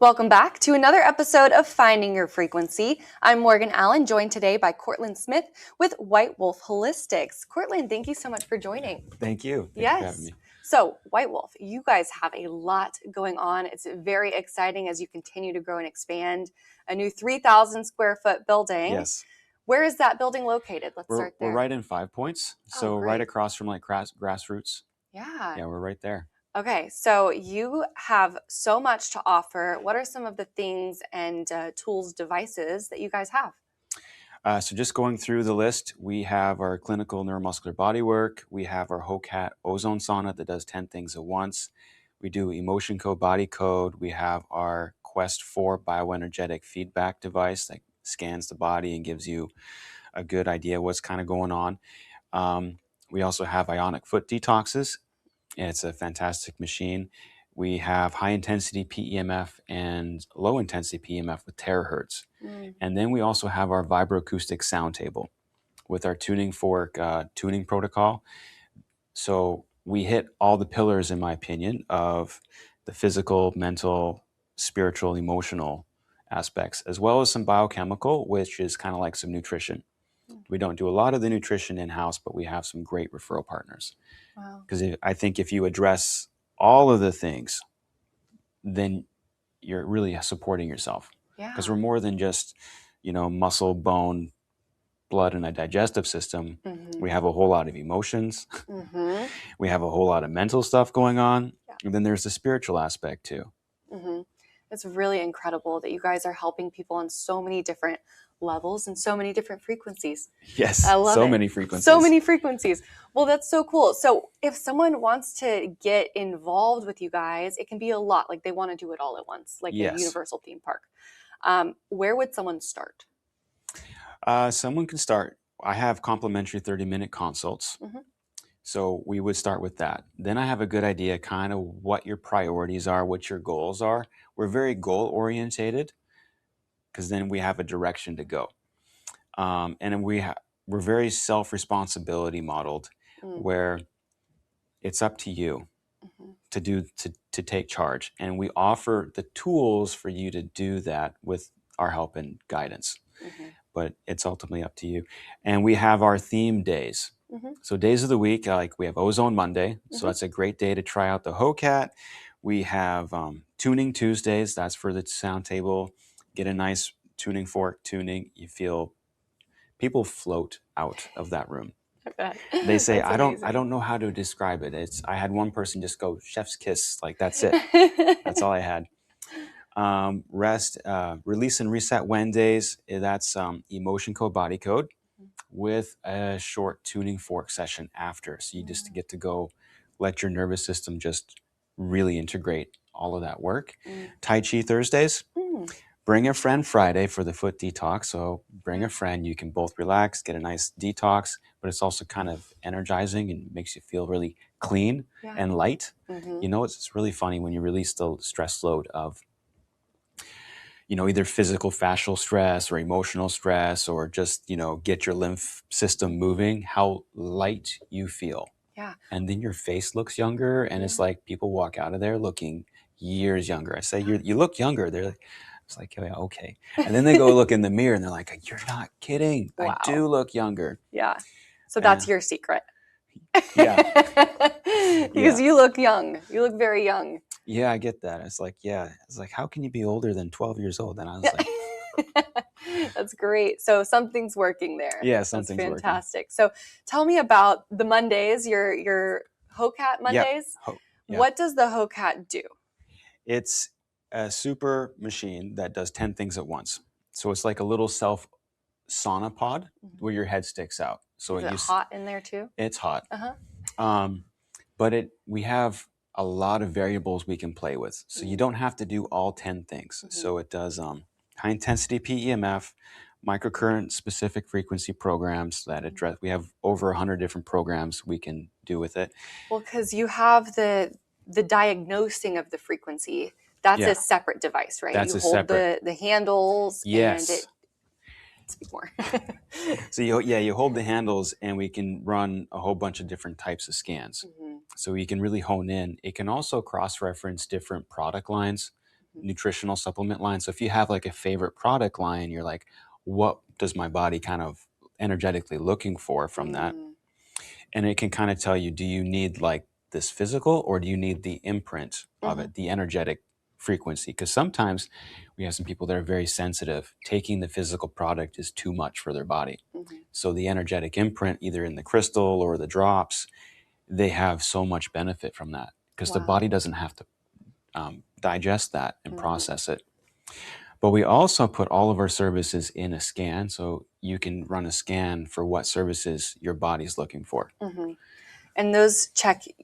Welcome back to another episode of Finding Your Frequency. I'm Morgan Allen, joined today by Courtland Smith with White Wolf Holistics. Courtland, thank you so much for joining. Thank you. Thank you for having me. So White Wolf, you guys have a lot going on. It's very exciting as you continue to grow and expand. A new 3,000 square foot building. Yes. Where is that building located? Let's start there. We're right in 5 Points. So right across from like Grassroots. Yeah. Yeah, we're right there. Okay, so you have so much to offer. What are some of the things and tools, devices that you guys have? So just going through the list, we have our clinical neuromuscular bodywork. We have our HOCAT ozone sauna that does 10 things at once. We do emotion code, body code. We have our Quest 4 bioenergetic feedback device that scans the body and gives you a good idea what's kind of going on. We also have ionic foot detoxes. It's a fantastic machine. We have high intensity PEMF and low intensity PEMF with terahertz. And then we also have our vibroacoustic sound table with our tuning fork tuning protocol. So we hit all the pillars, in my opinion, of the physical, mental, spiritual, emotional aspects, as well as some biochemical, which is kind of like some nutrition. We don't do a lot of the nutrition in-house, but we have some great referral partners. Wow. Because I think if you address all of the things, then you're really supporting yourself. Yeah. Because we're more than just, muscle, bone, blood, and a digestive system. Mm-hmm. We have a whole lot of emotions. Mm-hmm. We have a whole lot of mental stuff going on. Yeah. And then there's the spiritual aspect too. Mm-hmm. It's really incredible that you guys are helping people on so many different levels and so many different frequencies. Yes, I love it. Many frequencies. So many frequencies. Well, that's so cool. So if someone wants to get involved with you guys, it can be a lot. Like they want to do it all at once, like a Universal theme park. Where would someone start? Someone can start. I have complimentary 30-minute consults. Mm-hmm. So we would start with that. Then I have a good idea kind of what your priorities are, what your goals are. We're very goal orientated because then we have a direction to go. And we're very self-responsibility modeled where it's up to you to take charge. And we offer the tools for you to do that with our help and guidance. Mm-hmm. But it's ultimately up to you. And we have our theme days. Mm-hmm. So days of the week, like we have Ozone Monday. Mm-hmm. So that's a great day to try out the HOCAT. We have Tuning Tuesdays. That's for the sound table. Get a nice tuning fork tuning. You feel people float out of that room. They say, I don't know how to describe it. I had one person just go, chef's kiss. Like, that's it. That's all I had. Release and reset Wednesdays. That's emotion code, body code with a short tuning fork session after. So you just get to go let your nervous system just really integrate all of that work. Tai Chi Thursdays. Bring a friend Friday for the foot detox. So bring a friend. You can both relax, get a nice detox, but it's also kind of energizing and makes you feel really clean and light. Mm-hmm. It's really funny when you release the stress load of either physical fascial stress or emotional stress or just, get your lymph system moving, how light you feel. Yeah. And then your face looks younger. And it's like people walk out of there looking years younger. I say, you look younger. They're like, it's like, yeah, okay. And then they go look in the mirror and they're like, you're not kidding. Wow. I do look younger. Yeah. So that's your secret. Yeah. Because you look young. You look very young. Yeah, I get that. It's like, how can you be older than 12 years old? And I was like, that's great. So something's working there. Yeah, something's working. Fantastic. So tell me about the Mondays, your HOCAT Mondays. Yep. What does the HOCAT do? It's a super machine that does 10 things at once. So it's like a little self sauna pod where your head sticks out. So is it hot in there too? It's hot. But we have a lot of variables we can play with. So you don't have to do all 10 things. Mm-hmm. So it does high intensity PEMF, microcurrent specific frequency programs that address, we have over 100 different programs we can do with it. Well, because you have the diagnosing of the frequency. That's a separate device, right? That's you hold the handles. Yes. And speak more. So you hold the handles and we can run a whole bunch of different types of scans. Mm-hmm. So you can really hone in. It can also cross-reference different product lines. nutritional supplement line. So if you have like a favorite product line, you're like, what does my body kind of energetically looking for from that? And it can kind of tell you, do you need like this physical, or do you need the imprint of it, the energetic frequency? Because sometimes we have some people that are very sensitive. Taking the physical product is too much for their body. So the energetic imprint, either in the crystal or the drops, they have so much benefit from that, because the body doesn't have to digest that and process it. But we also put all of our services in a scan, so you can run a scan for what services your body's looking for. And those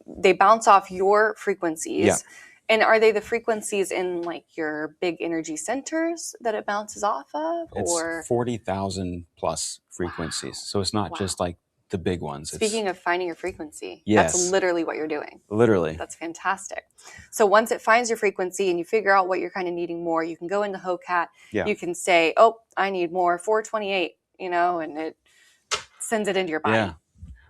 they bounce off your frequencies. Yeah. And are they the frequencies in like your big energy centers that it bounces off of? It's 40,000 plus frequencies. So it's not just like the big ones. Speaking of finding your frequency, yes, that's literally what you're doing. Literally. That's fantastic. So once it finds your frequency and you figure out what you're kind of needing more, you can go into HOCAT. Yeah. You can say, oh, I need more 428, and it sends it into your body. Yeah.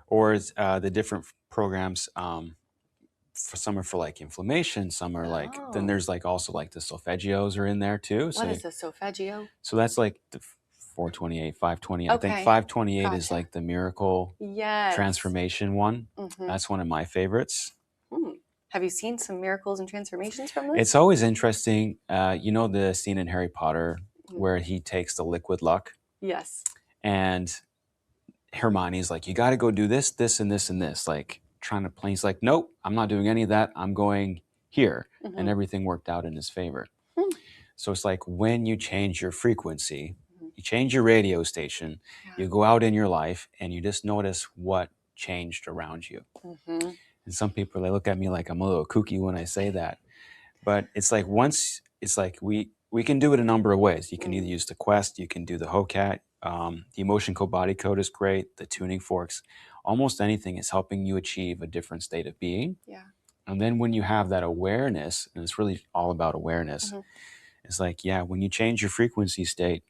Or the different programs, for some are for like inflammation, some are like, then there's like also like the solfeggios are in there too. What is the solfeggio? So that's like the 428, 520. I think 528 is like the miracle transformation one. That's one of my favorites. Have you seen some miracles and transformations from this? It's always interesting. The scene in Harry Potter where he takes the liquid luck? Yes. And Hermione's like, you got to go do this, this, and this, and this. Like trying to play. He's like, nope, I'm not doing any of that. I'm going here. And everything worked out in his favor. So it's like when you change your frequency, you change your radio station, you go out in your life and you just notice what changed around you. And some people, they look at me like I'm a little kooky when I say that. But it's like we can do it a number of ways. You can either use the Quest, you can do the HOCAT. The Emotion Code Body Code is great. The tuning forks, almost anything is helping you achieve a different state of being. Yeah. And then when you have that awareness, and it's really all about awareness, it's like, when you change your frequency state,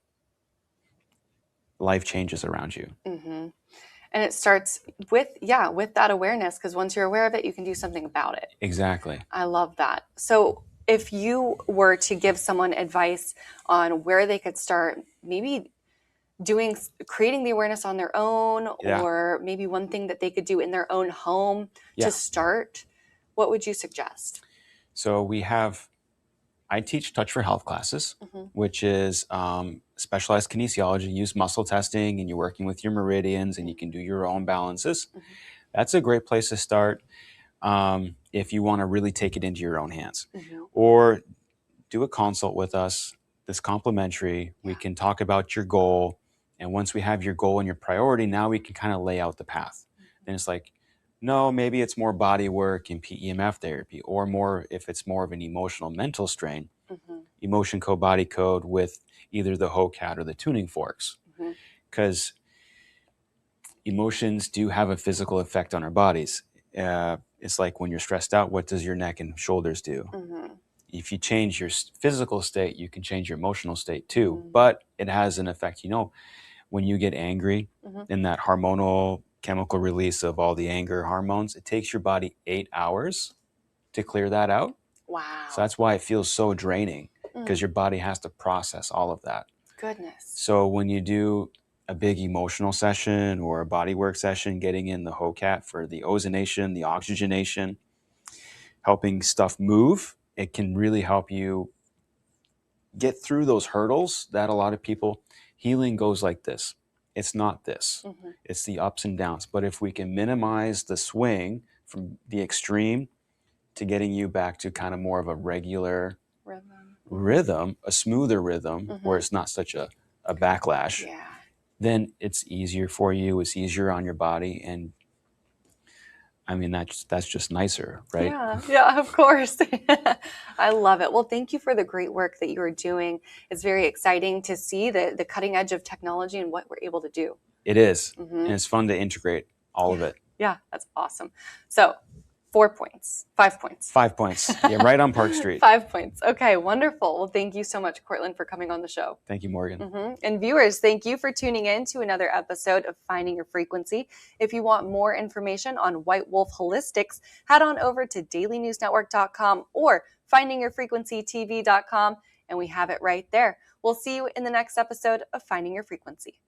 life changes around you. And it starts with that awareness, because once you're aware of it, you can do something about it. Exactly. I love that. So if you were to give someone advice on where they could start, maybe creating the awareness on their own, or maybe one thing that they could do in their own home to start, what would you suggest? So I teach Touch for Health classes, which is specialized kinesiology. You use muscle testing and you're working with your meridians and you can do your own balances. That's a great place to start if you want to really take it into your own hands. Or do a consult with us. It's complimentary. We can talk about your goal. And once we have your goal and your priority, now we can kind of lay out the path. Then it's like, no, maybe it's more body work and PEMF therapy, or more if it's more of an emotional mental strain, Emotion Code Body Code with either the HOCAT or the tuning forks. Because emotions do have a physical effect on our bodies. It's like when you're stressed out, what does your neck and shoulders do? If you change your physical state, you can change your emotional state too. But it has an effect. When you get angry, in that hormonal chemical release of all the anger hormones, it takes your body 8 hours to clear that out. Wow. So that's why it feels so draining, because your body has to process all of that. Goodness. So when you do a big emotional session or a body work session, getting in the HOCAT for the ozonation, the oxygenation, helping stuff move, it can really help you get through those hurdles that a lot of people, healing goes like this. It's not this. It's the ups and downs. But if we can minimize the swing from the extreme to getting you back to kind of more of a regular rhythm, a smoother rhythm, where it's not such a backlash, then it's easier for you. It's easier on your body. And I mean, that's just nicer, right? Yeah, of course. I love it. Well, thank you for the great work that you are doing. It's very exciting to see the cutting edge of technology and what we're able to do. It is. And it's fun to integrate all of it. Yeah, that's awesome. So 4 points. 5 points. 5 points. Yeah, right on Park Street. 5 points. Okay, wonderful. Well, thank you so much, Courtland, for coming on the show. Thank you, Morgan. And viewers, thank you for tuning in to another episode of Finding Your Frequency. If you want more information on White Wolf Holistics, head on over to dailynewsnetwork.com or findingyourfrequencytv.com, and we have it right there. We'll see you in the next episode of Finding Your Frequency.